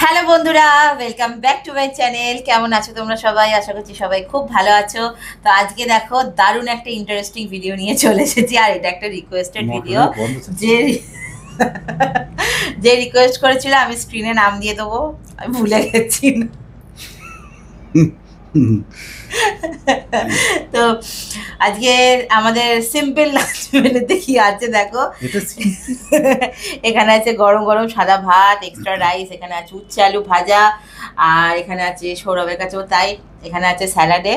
Hello বন্ধুরা, welcome back to my channel. কেমন আছো তোমরা সবাই? আশা করছি সবাই খুব ভালো আছো। তো আজকে দেখো দারুণ একটা ইন্টারেস্টিং ভিডিও নিয়ে চলে এসেছি, আর এটা একটা রিকোয়েস্টেড ভিডিও। যে যে রিকোয়েস্ট করেছিল আমি স্ক্রিনে নাম দিয়ে দেবো, আমি ভুলে গেছি। তো আজকে আমাদের সিম্পল লাঞ্চ মেনুতে কি আছে দেখো। এখানে আছে গরম গরম সাদা ভাত, এক্সট্রা রাইস, এখানে আছে উচ্ছে আলু ভাজা, আর এখানে আছে সৌরভের কাছেও তাই, এখানে আছে স্যালাডে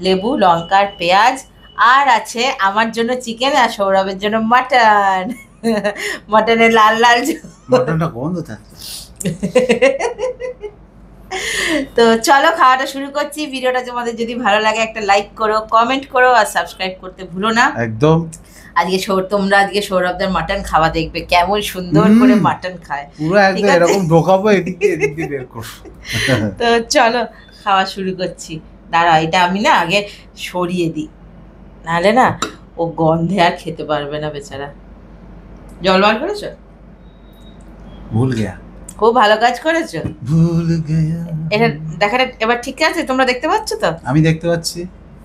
লেবু লঙ্কা আর পেঁয়াজ, আর আছে আমার জন্য চিকেন আর সৌরভের জন্য মাটন। মাটনের লাল লাল মাটনটা গন্ধ থাকে। তো চলো খাওয়াটা শুরু করছি। ভিডিওটা তোমাদের যদি ভালো লাগে একটা লাইক করো, কমেন্ট করো আর সাবস্ক্রাইব করতে ভুলো না একদম। আজকে তোমরা আজকে সৌরভদের মাটন খাওয়া দেখবে, কেমন সুন্দর করে মাটন খায়। পুরো একদম এরকম ঢোকাবো, এদিকে এদিকে বের করো। তো চলো খাওয়া শুরু করছি। দাঁড়া, এটা আমি না আগে সরিয়ে দিই, নাহলে না ও গন্ধে আর খেতে পারবে না বেচারা। জল বার করেছো? ভুল গেয়া। খুব ভালো কাজ করেছো। ভুল গেয়া। এটা দেখাটা এবার ঠিক আছে? তোমরা দেখতে পাচ্ছ তো? আমি দেখতে পাচ্ছি।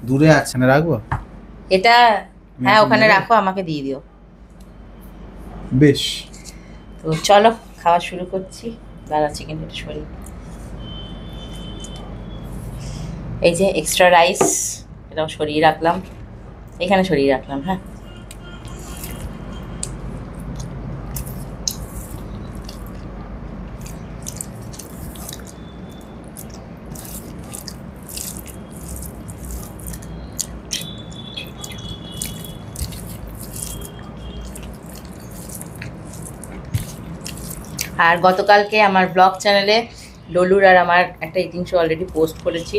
দূরে আছে না, রাখবো এটা? হ্যাঁ ওখানে রাখো, আমাকে দিয়ে দিও। বেশ, তো চলো খাওয়া শুরু করছি। দাঁড়া চিকেনটা সরিয়ে, এই যে এক্সট্রা রাইস এটাও সরিয়ে রাখলাম, এখানে সরিয়ে রাখলাম। হ্যাঁ আর গতকালকে আমার ব্লগ চ্যানেলে ডলুর আর আমার একটা ইটিং শো অলরেডি পোস্ট করেছি,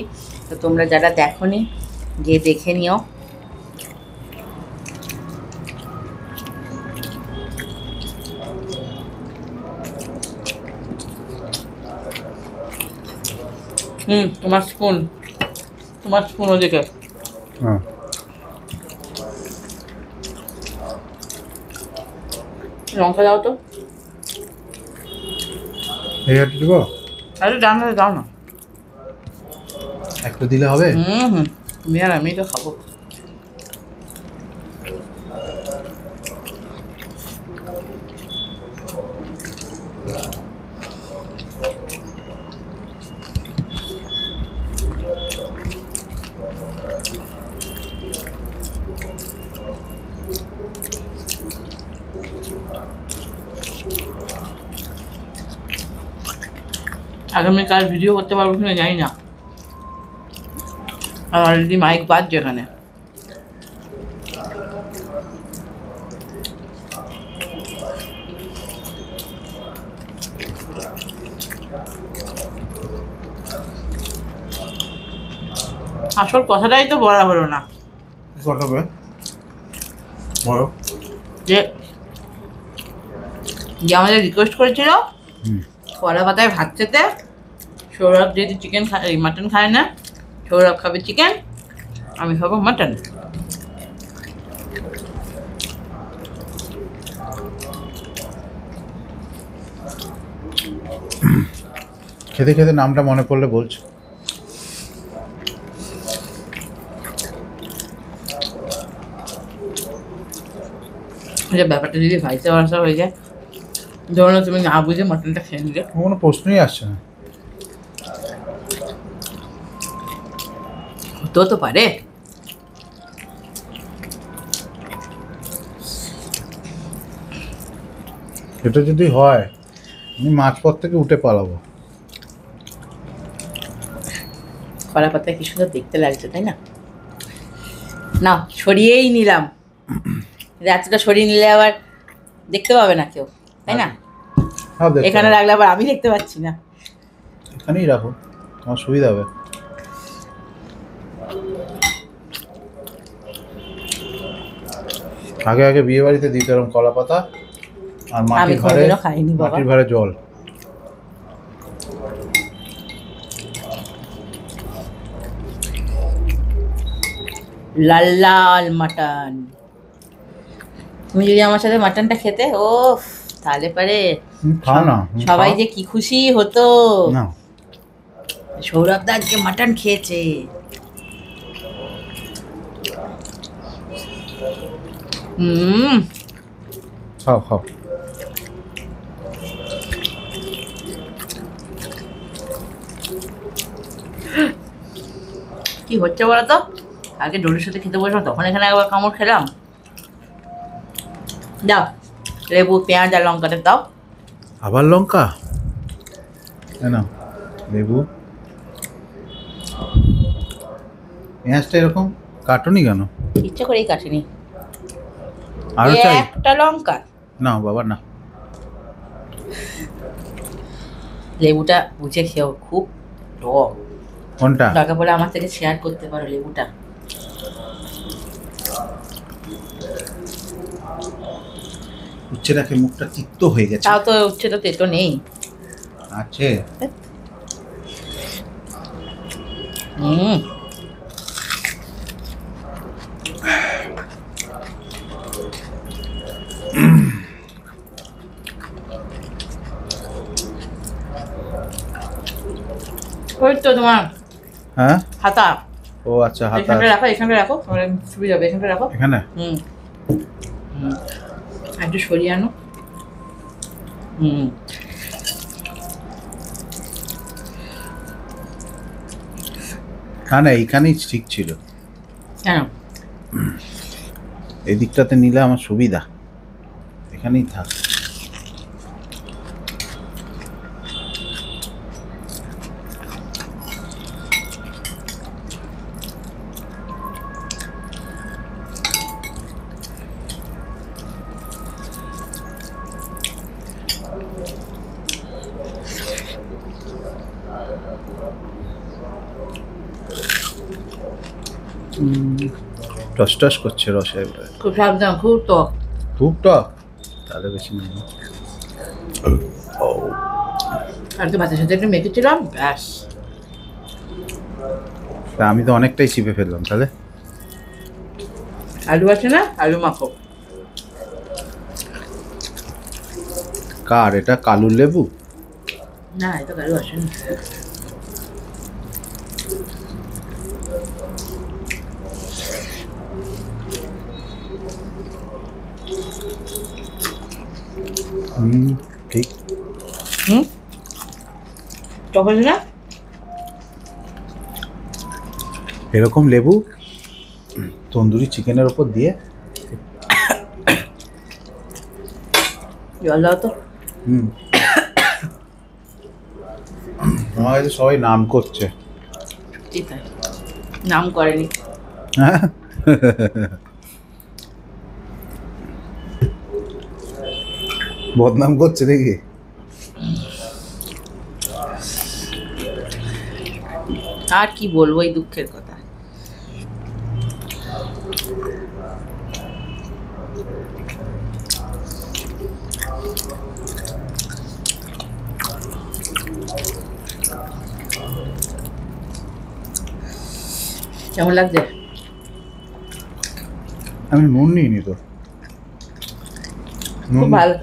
তো তোমরা যারা দেখোনি গিয়ে দেখে নিও। তোমার স্পুন ওদিকে। হ্যাঁ লঙ্কা দাও তো। এই একটু দিব। আরে দাও না, দাও না, একটু দিলে হবে। তুমি আর আমি তো খাবো। আগামীকাল ভিডিও করতে পারবো কিনা জানি না, আর অলরেডি মাইক বাজছে এখানে। আসল কথাটাই তো বলা হলো না। কটাবে বড় যে যে আমাদের রিকোয়েস্ট করেছিল কলা পাতায় ভাত খেতে, সৌরভ যেহেতু চিকেন মাটন খায় না, সৌরভ খাবে চিকেন, আমি খাবো মাটন। খেতে খেতে নামটা মনে পড়লে বলছো। ব্যাপারটা যদি ভাইসা ভার্সা হয়ে যায়, ধরো তুমি না বুঝে মাটনটা খেয়ে নিলে, কোনো প্রশ্নই আসছে না। হতেও তো পারে। এটা যদি হয় আমি মাঝপথ থেকে উঠে পালাবো। কলা পাতায় কি সুন্দর দেখতে লাগছে, তাই না? না সরিয়েই নিলাম, এতটা সরিয়ে নিলে আবার দেখতে পাবে না কেউ, তাই না? এখানে রাখলে আবার আমি দেখতে পাচ্ছি না। এখানেই রাখো, তোমার সুবিধা হবে। আগে আগে বিয়ে বাড়িতে দিতে এরকম কলা পাতা আর মাটির ভারে, খাইনি বাবা, মাটির ভারে জল। লাল লাল মাটন। তুমি যদি আমার সাথে মাটনটা খেতে, ও তাহলে পারে খাও না, তুমি সবাই খাও। যে কি খুশি হতো। না সৌরভ দা আজকে মাটন খেয়েছে। হুম, খাও খাও। কি হচ্ছে বলতো, আগে ডোরির সাথে খেতে বসলাম তখন এখানে একবার কামড় খেলাম। দাও লেবু পেঁয়াজ আর লঙ্কাটা দাও। আবার লঙ্কা, না লেবু, পেঁয়াজটা এরকম কাটুনি কেন? ইচ্ছা করেই কাটিনি। আরো এই চাই? একটা লঙ্কা। না বাবা না। লেবুটা বুঝে খেও, খুব টক। কোনটা? দরকার পড়লে আমার থেকে শেয়ার করতে পারো লেবুটা। উচ্ছে রাখে মুখটা তিক্ত হয়ে গেছে। তাও তো উচ্ছে তো তেতো নেই। আছে। হুম, ওই তো তোমার হ্যাঁ, হাতা। ও আচ্ছা, হাতা এখানটা রাখো, এখানটা রাখো, আমার সুবিধা হবে, এখানটা রাখো। এখানে। হুম হুম, আর একটু সরিয়ে আনো। হুম, না না, এইখানেই ঠিক ছিল। কেন? এই দিকটাতে নিলে আমার সুবিধা, এখানেই থাক। টস টস করছে রসে। খুব সাবধান, খুব টক। খুব টক, তাহলে বেশি নেই। আর তো ভাতের সাথে একটু মেখেছিলাম, ব্যাস। তা আমি তো অনেকটাই চিপে ফেললাম তাহলে। আলু আছে না, আলু মাখো। কার এটা? কালুর লেবু? না, এটা আলু আসেনি। ঠিক। হুম, টক আছে না? এরকম লেবু তন্দুরি চিকেনের ওপর দিয়ে। জল দাও তো। আমার কাছে সবাই নাম করছে। ঠিক আছে, নাম করেনি। হ্যাঁ, বদনাম করছে দেখি। আর কি বলবো এই দুঃখের কথা। কেমন লাগছে? আমি নুন নিইনি তো। খুব ভালো,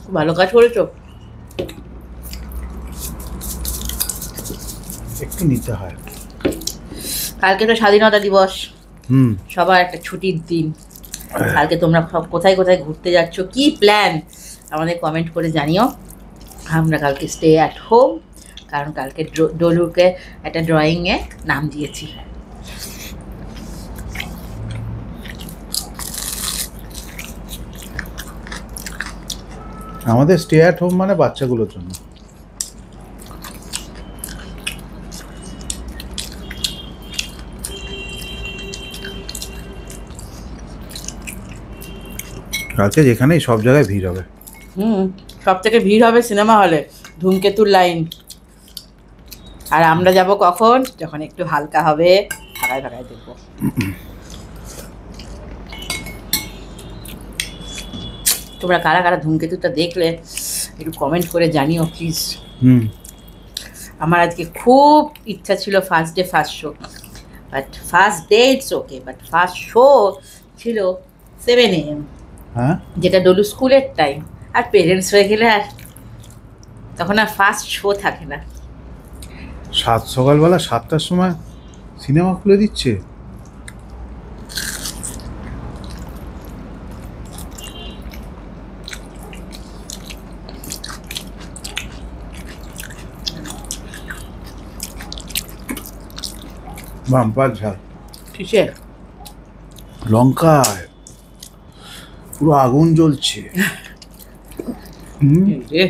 খুব ভালো কাজ করেছো। একটু নিতে হয়। কালকে তো স্বাধীনতা দিবস, হুম। সবার একটা ছুটির দিন। কালকে তোমরা সব কোথায় কোথায় ঘুরতে যাচ্ছ, কি প্ল্যান আমাদের কমেন্ট করে জানিও। আমরা কালকে স্টে অ্যাট হোম, কারণ কালকে ডলুকে একটা ড্রয়িংয়ে নাম দিয়েছি। আমাদের স্টে অ্যাট হোম মানে বাচ্চাগুলোর জন্য। কালকে যেখানেই সব জায়গায় ভিড় হবে। সব থেকে ভিড় হবে সিনেমা হলে, ধূমকেতুর লাইন। আর আমরা যাব কখন? যখন একটু হালকা হবে, ফাঁকায় ফাঁকায় দেখবো। তোমরা কারা কারা ধূমকেতুটা দেখলে একটু কমেন্ট করে জানিও প্লিজ। আমার আজকে খুব ইচ্ছা ছিল first day first show, but first day it's okay, but first show ছিল 7 AM, হ্যাঁ, যেটা ডলু স্কুলের টাইম। আর পেরেন্টস হয়ে গেলে আর তখন আর ফার্স্ট শো থাকে না। সকালবেলা 7টার সময় সিনেমা খুলে দিচ্ছে। বাম্পার ঝাল কিসের? লঙ্কায় পুরো আগুন জ্বলছে। এ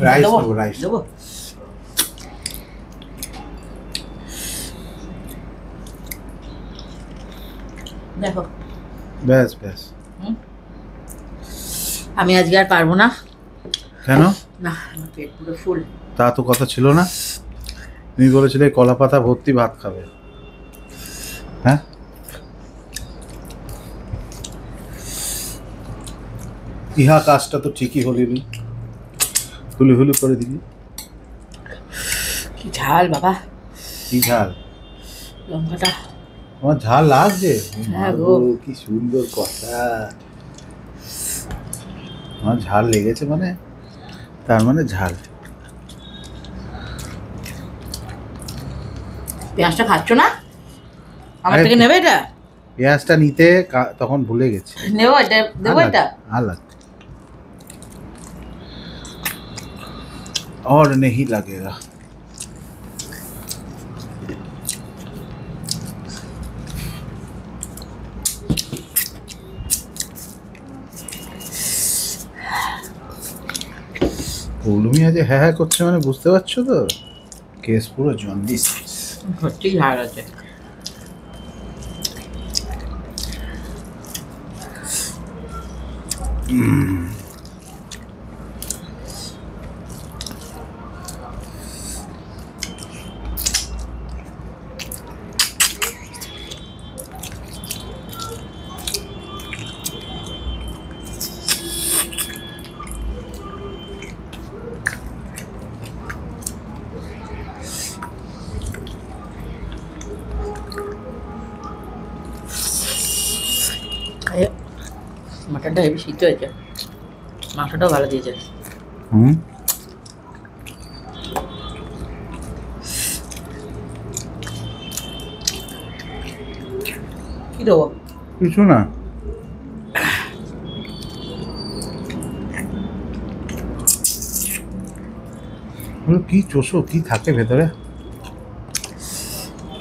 রাইস দেবো? দেবো, রাইস দেবো? দেখো ব্যাস ব্যাস। আমি আজকে আর পারবো না। কেন? না, আমার পেট পুরো ফুল। তা তো কথা ছিল না, তুমি বলেছিলে কলা পাতা ভর্তি ভাত খাবে। হ্যাঁ, ইহা কাজটা তো ঠিকই হলিনি, হুলু হুলু করে দিলি। কি ঝাল বাবা, কি ঝাল? লঙ্কাটা। আমার ঝাল লাগছে? হ্যাঁ গো। কি সুন্দর কথা। আমার ঝাল লেগেছে মানে তার মানে ঝাল। পেঁয়াজটা খাচ্ছ না? আমার আরে থেকে নেবে এটা? পেঁয়াজটা নিতে তখন ভুলে গেছি। নেবো এটা? দেবো এটা? अलग और नहीं लगेगा। পৌলমি আজ হ্যাঁ হ্যাঁ করছে মানে বুঝতে পারছো তো, কেস পুরো জন্ডিস। সত্যি ঝাল আছে। মাটনটা হেবি সিদ্ধ হয়েছে, মাংসটাও ভালো দিয়েছে। হুম, কি দেবো? কিছু না। কি চোষো কি থাকে ভেতরে?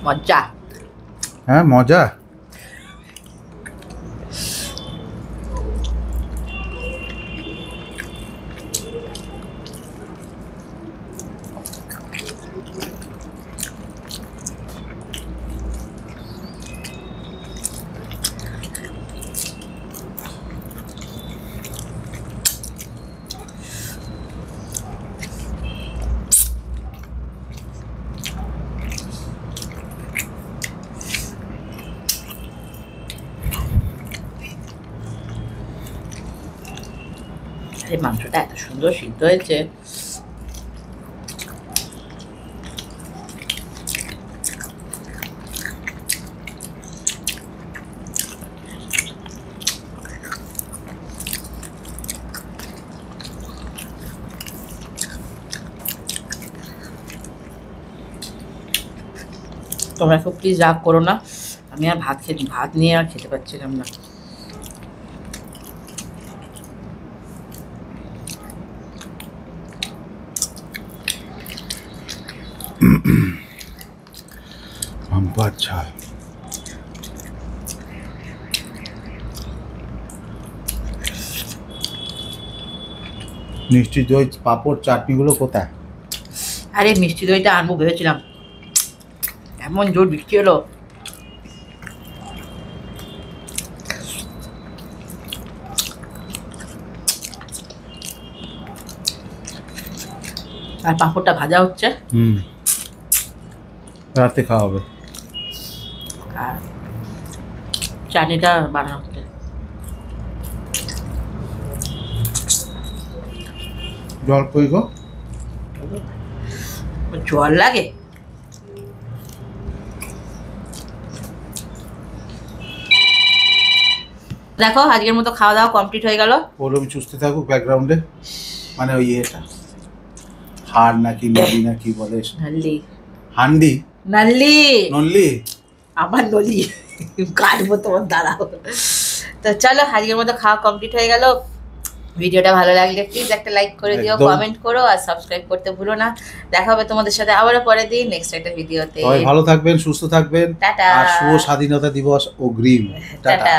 মজ্জা। হ্যাঁ মজা। এই মাংসটা এত সুন্দর সিদ্ধ হয়েছে। তোমরা খুব প্লিজ রাগ করো না, আমি আর ভাত নিয়ে আর খেতে পারছিলাম না। বাম্পার ঝাল। মিষ্টি দই পাঁপড় চাটনিগুলো কোথায়? আরে মিষ্টি দইটা আনবো ভেবেছিলাম, এমন জোর বৃষ্টি হলো। আর পাঁপড়টা ভাজা হচ্ছে। হুম, রাতে খাওয়া হবে। আর চাটনিটা বানানো হচ্ছে। জল কই গো? জল লাগে? দেখো আজকের মতো খাওয়া দাওয়া কমপ্লিট হয়ে গেল। ওরম চুষতে থাকুক ব্যাকগ্রাউন্ডে, মানে ওই এটা হাড় নাকি নলি না কি বলে, নাল্লি হান্ডি নাল্লি নল্লি, আমার নলি কাটবো তোমার দাঁড়াও। তো চলো আজকের মতো খাওয়া কমপ্লিট হয়ে গেল। ভিডিওটা ভালো লাগলে প্লিজ একটা লাইক করে দিও, একদম। কমেন্ট করো আর সাবস্ক্রাইব করতে ভুলো না। দেখা হবে তোমাদের সাথে আবারও পরের দিন নেক্সট একটা ভিডিওতে। সবাই ভালো থাকবেন, সুস্থ থাকবেন, টাটা। আর শুভ স্বাধীনতা দিবস অগ্রিম। টাটা। টাটা।